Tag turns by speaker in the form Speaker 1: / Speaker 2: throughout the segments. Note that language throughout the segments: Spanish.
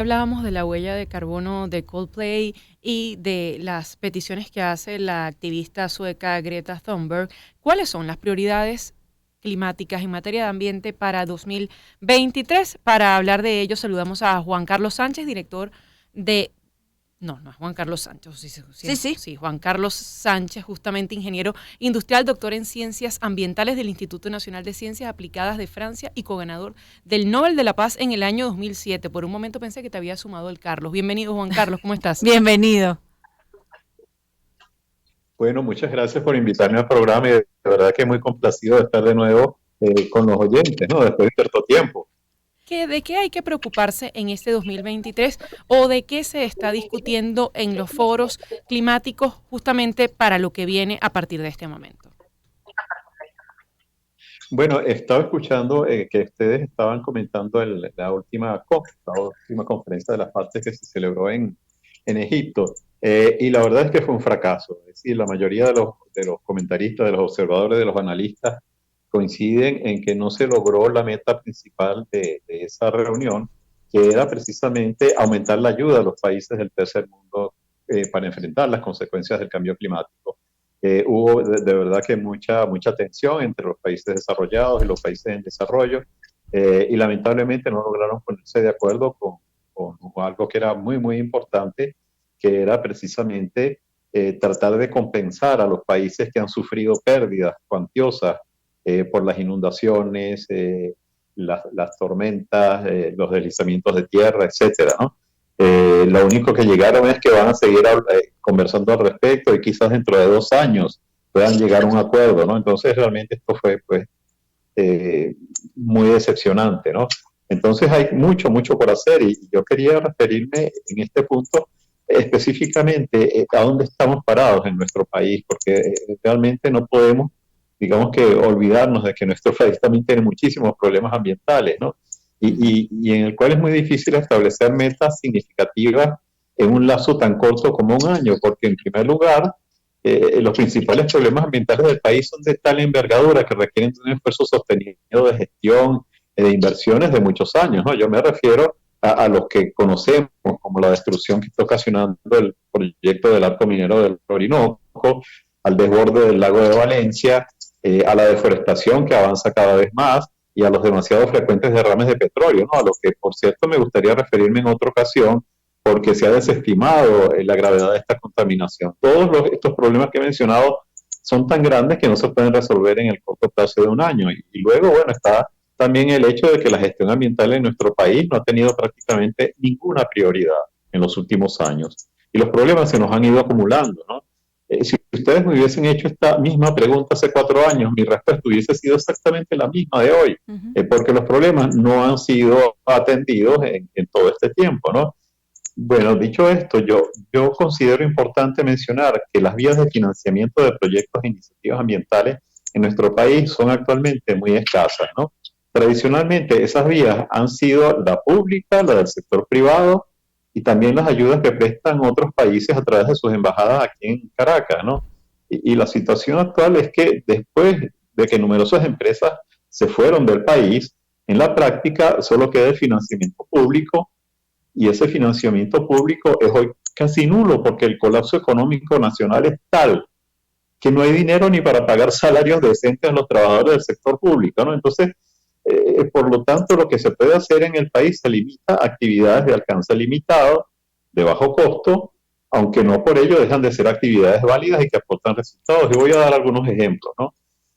Speaker 1: Hablábamos de la huella de carbono de Coldplay y de las peticiones que hace la activista sueca Greta Thunberg. ¿Cuáles son las prioridades climáticas en materia de ambiente para 2023? Para hablar de ello, saludamos a Juan Carlos Sánchez, director de no es Juan Carlos Sánchez,
Speaker 2: Sí, sí.
Speaker 1: sí, Juan Carlos Sánchez, justamente ingeniero industrial, doctor en ciencias ambientales del Instituto Nacional de Ciencias Aplicadas de Francia y coganador del Nobel de la Paz en el año 2007. Por un momento pensé que te había sumado el Carlos. Bienvenido, Juan Carlos, ¿cómo estás?
Speaker 2: Bienvenido.
Speaker 3: Bueno, muchas gracias por invitarme al programa y de verdad que muy complacido de estar de nuevo con los oyentes, ¿no? Después de cierto tiempo.
Speaker 1: ¿De qué hay que preocuparse en este 2023 o de qué se está discutiendo en los foros climáticos justamente para lo que viene a partir de este momento?
Speaker 3: Bueno, estaba escuchando que ustedes estaban comentando la última COP, la última conferencia de las partes que se celebró en Egipto. Y la verdad es que fue un fracaso. Es decir, la mayoría de los comentaristas, de los observadores, de los analistas coinciden en que no se logró la meta principal de esa reunión, que era precisamente aumentar la ayuda a los países del tercer mundo para enfrentar las consecuencias del cambio climático. Hubo de verdad que mucha tensión entre los países desarrollados y los países en desarrollo, y lamentablemente no lograron ponerse de acuerdo con algo que era muy importante, que era precisamente tratar de compensar a los países que han sufrido pérdidas cuantiosas por las inundaciones, las tormentas, los deslizamientos de tierra, etcétera, ¿no? Lo único que llegaron es que van a seguir conversando al respecto y quizás dentro de 2 años puedan llegar a un acuerdo, ¿no? Entonces realmente esto fue pues muy decepcionante, ¿no? Entonces hay mucho por hacer y yo quería referirme en este punto específicamente a dónde estamos parados en nuestro país, porque realmente no podemos, digamos que, olvidarnos de que nuestro país también tiene muchísimos problemas ambientales, ¿no? Y en el cual es muy difícil establecer metas significativas en un lazo tan corto como un año, porque en primer lugar, los principales problemas ambientales del país son de tal envergadura que requieren de un esfuerzo sostenido de gestión, de inversiones de muchos años, ¿no? Yo me refiero a los que conocemos, como la destrucción que está ocasionando el proyecto del arco minero del Orinoco, al desborde del lago de Valencia, a la deforestación que avanza cada vez más y a los demasiado frecuentes derrames de petróleo, ¿no? A lo que, por cierto, me gustaría referirme en otra ocasión, porque se ha desestimado la gravedad de esta contaminación. Estos problemas que he mencionado son tan grandes que no se pueden resolver en el corto plazo de un año. Y luego, bueno, está también el hecho de que la gestión ambiental en nuestro país no ha tenido prácticamente ninguna prioridad en los últimos años. Y los problemas se nos han ido acumulando, ¿no? Si ustedes me hubiesen hecho esta misma pregunta hace 4 años, mi respuesta hubiese sido exactamente la misma de hoy, porque los problemas no han sido atendidos en todo este tiempo, ¿no? Bueno, dicho esto, yo considero importante mencionar que las vías de financiamiento de proyectos e iniciativas ambientales en nuestro país son actualmente muy escasas, ¿no? Tradicionalmente esas vías han sido la pública, la del sector privado y también las ayudas que prestan otros países a través de sus embajadas aquí en Caracas, ¿no? Y la situación actual es que después de que numerosas empresas se fueron del país, en la práctica solo queda el financiamiento público, y ese financiamiento público es hoy casi nulo porque el colapso económico nacional es tal que no hay dinero ni para pagar salarios decentes a los trabajadores del sector público, ¿no? Entonces, por lo tanto, lo que se puede hacer en el país se limita a actividades de alcance limitado, de bajo costo, aunque no por ello dejan de ser actividades válidas y que aportan resultados. Y voy a dar algunos ejemplos, ¿no?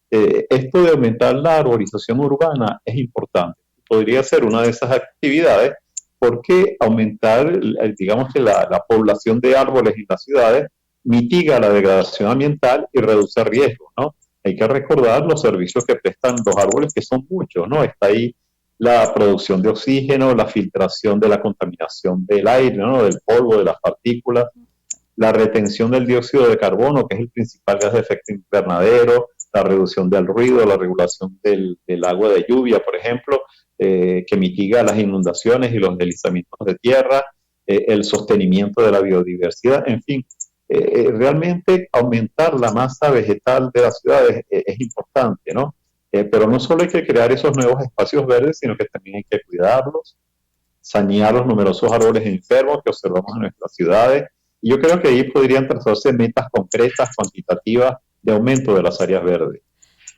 Speaker 3: Esto de aumentar la arborización urbana es importante. Podría ser una de esas actividades porque aumentar, digamos que la población de árboles en las ciudades mitiga la degradación ambiental y reduce riesgos, ¿no? Hay que recordar los servicios que prestan los árboles, que son muchos, ¿no? Está ahí la producción de oxígeno, la filtración de la contaminación del aire, ¿no? Del polvo, de las partículas, la retención del dióxido de carbono, que es el principal gas de efecto invernadero, la reducción del ruido, la regulación del agua de lluvia, por ejemplo, que mitiga las inundaciones y los deslizamientos de tierra, el sostenimiento de la biodiversidad, en fin. Realmente aumentar la masa vegetal de las ciudades es importante, ¿no? Pero no solo hay que crear esos nuevos espacios verdes, sino que también hay que cuidarlos, sanear los numerosos árboles enfermos que observamos en nuestras ciudades. Y yo creo que ahí podrían trazarse metas concretas, cuantitativas, de aumento de las áreas verdes.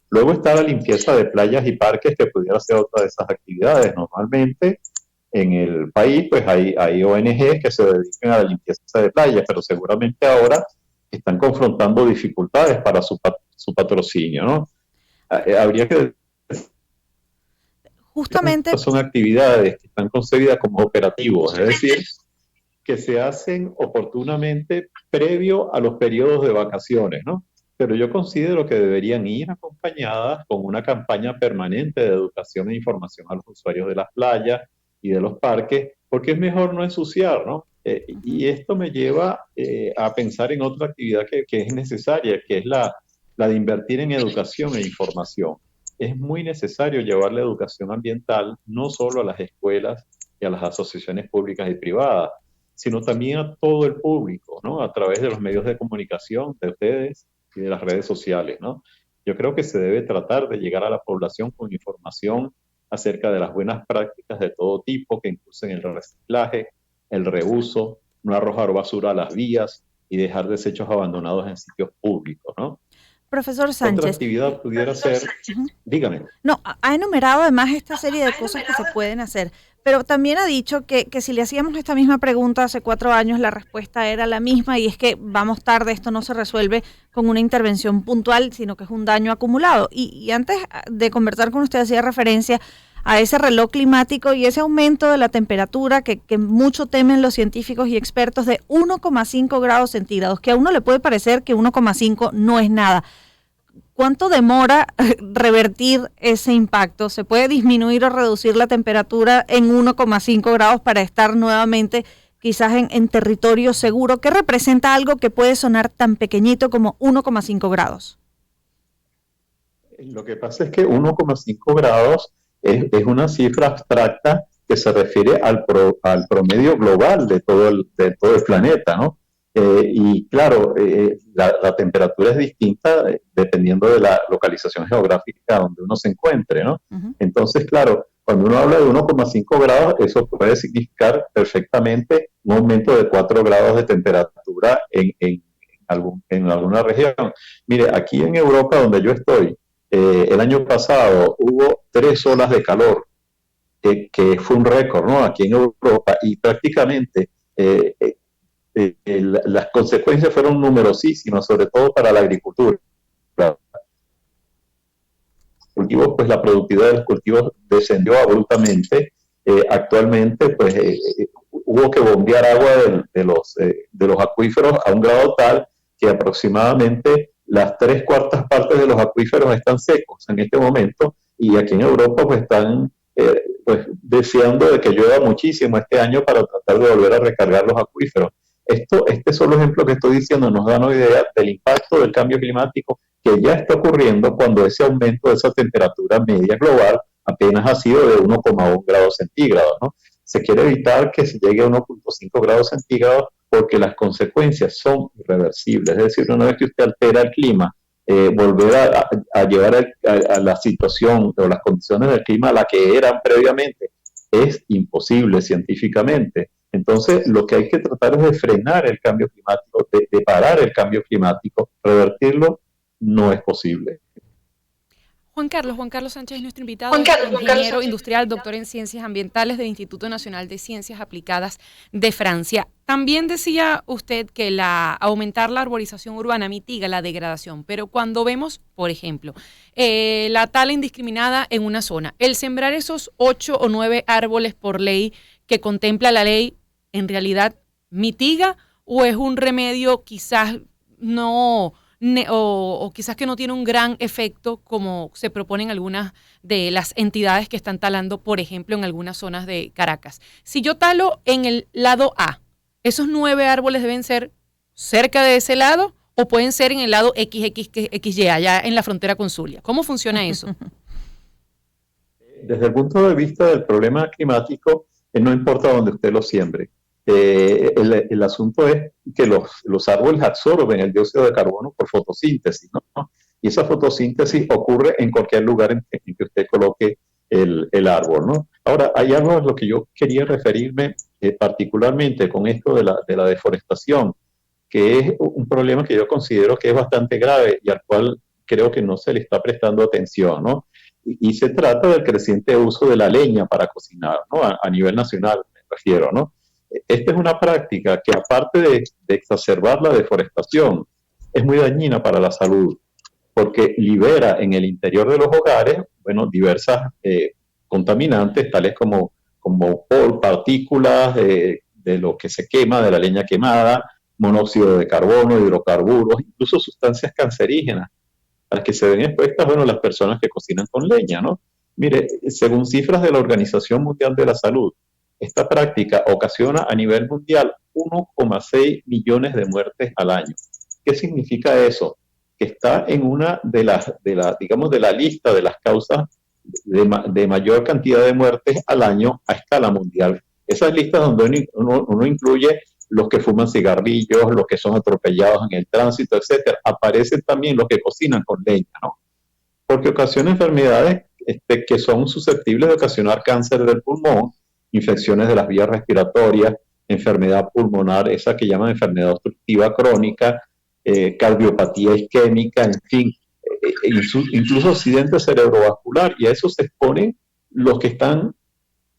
Speaker 3: Luego está la limpieza de playas y parques, que pudiera ser otra de esas actividades. Normalmente en el país pues hay ONGs que se dedican a la limpieza de playas, pero seguramente ahora están confrontando dificultades para su patrocinio, ¿no? Habría que
Speaker 2: Justamente,
Speaker 3: estas son actividades que están concebidas como operativos, es decir, que se hacen oportunamente previo a los periodos de vacaciones, ¿no? Pero yo considero que deberían ir acompañadas con una campaña permanente de educación e información a los usuarios de las playas y de los parques, porque es mejor no ensuciar, ¿no? Y esto me lleva a pensar en otra actividad que es necesaria, que es la de invertir en educación e información. Es muy necesario llevar la educación ambiental no solo a las escuelas y a las asociaciones públicas y privadas, sino también a todo el público, ¿no? A través de los medios de comunicación, de ustedes y de las redes sociales, ¿no? Yo creo que se debe tratar de llegar a la población con información acerca de las buenas prácticas de todo tipo que impulsen el reciclaje, el reuso, no arrojar basura a las vías y dejar desechos abandonados en sitios públicos, ¿no?
Speaker 2: profesor
Speaker 3: Otra
Speaker 2: Sánchez,
Speaker 3: actividad pudiera ser, dígame.
Speaker 2: no, ha enumerado además esta serie de cosas que se pueden hacer, pero también ha dicho que si le hacíamos esta misma pregunta hace 4 años, la respuesta era la misma, y es que vamos tarde, esto no se resuelve con una intervención puntual, sino que es un daño acumulado. Y antes de conversar con usted hacía referencia a ese reloj climático y ese aumento de la temperatura que mucho temen los científicos y expertos, de 1,5 grados centígrados, que a uno le puede parecer que 1,5 no es nada. ¿Cuánto demora revertir ese impacto? ¿Se puede disminuir o reducir la temperatura en 1,5 grados para estar nuevamente quizás en territorio seguro? ¿Qué representa algo que puede sonar tan pequeñito como 1,5 grados?
Speaker 3: Lo que pasa es que 1,5 grados es una cifra abstracta que se refiere al promedio global de todo el planeta, ¿no? Y claro, la temperatura es distinta dependiendo de la localización geográfica donde uno se encuentre, ¿no? Entonces, claro, cuando uno habla de 1,5 grados, eso puede significar perfectamente un aumento de 4 grados de temperatura en alguna región. Mire, aquí en Europa, donde yo estoy, el año pasado hubo 3 olas de calor, que fue un récord, ¿no? Aquí en Europa, y prácticamente las consecuencias fueron numerosísimas, sobre todo para la agricultura. Cultivos, pues la productividad de los cultivos descendió abruptamente. Actualmente, pues hubo que bombear agua de los acuíferos a un grado tal que aproximadamente las 3/4 partes de los acuíferos están secos en este momento, y aquí en Europa pues están pues deseando de que llueva muchísimo este año para tratar de volver a recargar los acuíferos. Este solo ejemplo que estoy diciendo nos da una idea del impacto del cambio climático que ya está ocurriendo cuando ese aumento de esa temperatura media global apenas ha sido de 1,1 grados centígrados, ¿no? Se quiere evitar que se llegue a 1,5 grados centígrados porque las consecuencias son irreversibles. Es decir, una vez que usted altera el clima, volver a llevar a la situación o las condiciones del clima a la que eran previamente es imposible científicamente. Entonces, lo que hay que tratar es de frenar el cambio climático, de parar el cambio climático. Revertirlo no es posible.
Speaker 1: Juan Carlos Sánchez es nuestro invitado, ingeniero industrial, doctor en Ciencias Ambientales del Instituto Nacional de Ciencias Aplicadas de Francia. También decía usted que aumentar la arborización urbana mitiga la degradación, pero cuando vemos, por ejemplo, la tala indiscriminada en una zona, el sembrar esos 8 o 9 árboles por ley que contempla la ley, ¿en realidad mitiga o es un remedio quizás no... o quizás que no tiene un gran efecto como se proponen algunas de las entidades que están talando, por ejemplo, en algunas zonas de Caracas? Si yo talo en el lado A, ¿esos 9 árboles deben ser cerca de ese lado o pueden ser en el lado XY, allá en la frontera con Zulia? ¿Cómo funciona eso?
Speaker 3: Desde el punto de vista del problema climático, no importa dónde usted lo siembre. El asunto es que los árboles absorben el dióxido de carbono por fotosíntesis, ¿no? Y esa fotosíntesis ocurre en cualquier lugar en que usted coloque el árbol, ¿no? Ahora, hay algo a lo que yo quería referirme particularmente con esto de la deforestación, que es un problema que yo considero que es bastante grave y al cual creo que no se le está prestando atención, ¿no? Y se trata del creciente uso de la leña para cocinar, ¿no? A nivel nacional, me refiero, ¿no? Esta es una práctica que aparte de exacerbar la deforestación, es muy dañina para la salud, porque libera en el interior de los hogares, bueno, diversas contaminantes, tales como partículas de lo que se quema, de la leña quemada, monóxido de carbono, hidrocarburos, incluso sustancias cancerígenas, a las que se ven expuestas, bueno, las personas que cocinan con leña, ¿no? Mire, según cifras de la Organización Mundial de la Salud, esta práctica ocasiona a nivel mundial 1,6 millones de muertes al año. ¿Qué significa eso? Que está en una digamos, de la lista de las causas de mayor cantidad de muertes al año a escala mundial. Esas listas donde uno incluye los que fuman cigarrillos, los que son atropellados en el tránsito, etcétera. Aparecen también los que cocinan con leña, ¿no? Porque ocasiona enfermedades que son susceptibles de ocasionar cáncer del pulmón, infecciones de las vías respiratorias, enfermedad pulmonar, esa que llaman enfermedad obstructiva crónica, cardiopatía isquémica, en fin, incluso accidente cerebrovascular, y a eso se exponen los que están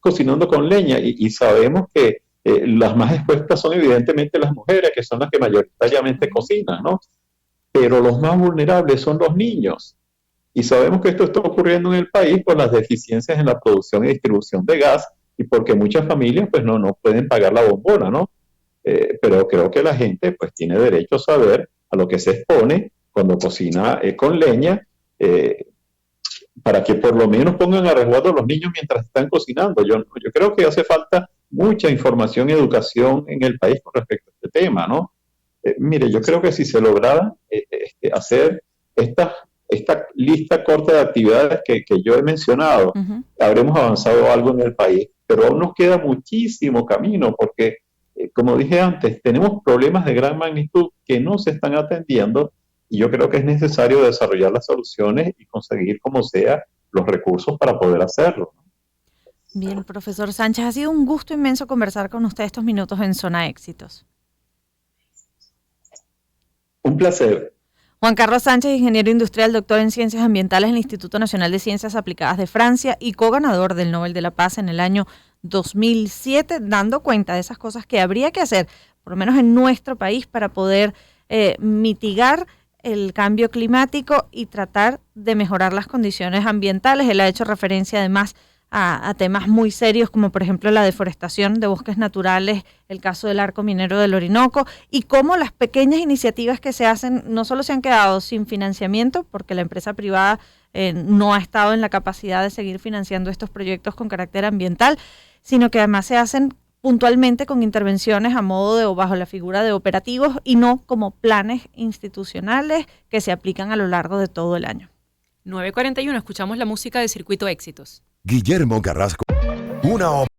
Speaker 3: cocinando con leña, y sabemos que las más expuestas son evidentemente las mujeres, que son las que mayoritariamente cocinan, ¿no? Pero los más vulnerables son los niños. Y sabemos que esto está ocurriendo en el país por las deficiencias en la producción y distribución de gas y porque muchas familias pues no pueden pagar la bombona, ¿no? Pero creo que la gente pues tiene derecho a saber a lo que se expone cuando cocina con leña, para que por lo menos pongan a resguardo a los niños mientras están cocinando. Yo creo que hace falta mucha información y educación en el país con respecto a este tema, ¿no? Mire, yo creo que si se lograra hacer esta lista corta de actividades que yo he mencionado, habremos avanzado algo en el país, pero aún nos queda muchísimo camino porque, como dije antes, tenemos problemas de gran magnitud que no se están atendiendo y yo creo que es necesario desarrollar las soluciones y conseguir como sea los recursos para poder hacerlo.
Speaker 2: Bien, profesor Sánchez, ha sido un gusto inmenso conversar con usted estos minutos en Zona Éxitos.
Speaker 3: Un placer.
Speaker 2: Juan Carlos Sánchez, ingeniero industrial, doctor en Ciencias Ambientales en el Instituto Nacional de Ciencias Aplicadas de Francia y co-ganador del Nobel de la Paz en el año 2007, dando cuenta de esas cosas que habría que hacer, por lo menos en nuestro país, para poder mitigar el cambio climático y tratar de mejorar las condiciones ambientales. Él ha hecho referencia además a temas muy serios como por ejemplo la deforestación de bosques naturales, el caso del arco minero del Orinoco y cómo las pequeñas iniciativas que se hacen no solo se han quedado sin financiamiento porque la empresa privada no ha estado en la capacidad de seguir financiando estos proyectos con carácter ambiental, sino que además se hacen puntualmente con intervenciones a modo de o bajo la figura de operativos y no como planes institucionales que se aplican a lo largo de todo el año.
Speaker 1: 9:41, escuchamos la música de Circuito Éxitos.
Speaker 4: Guillermo Carrasco, una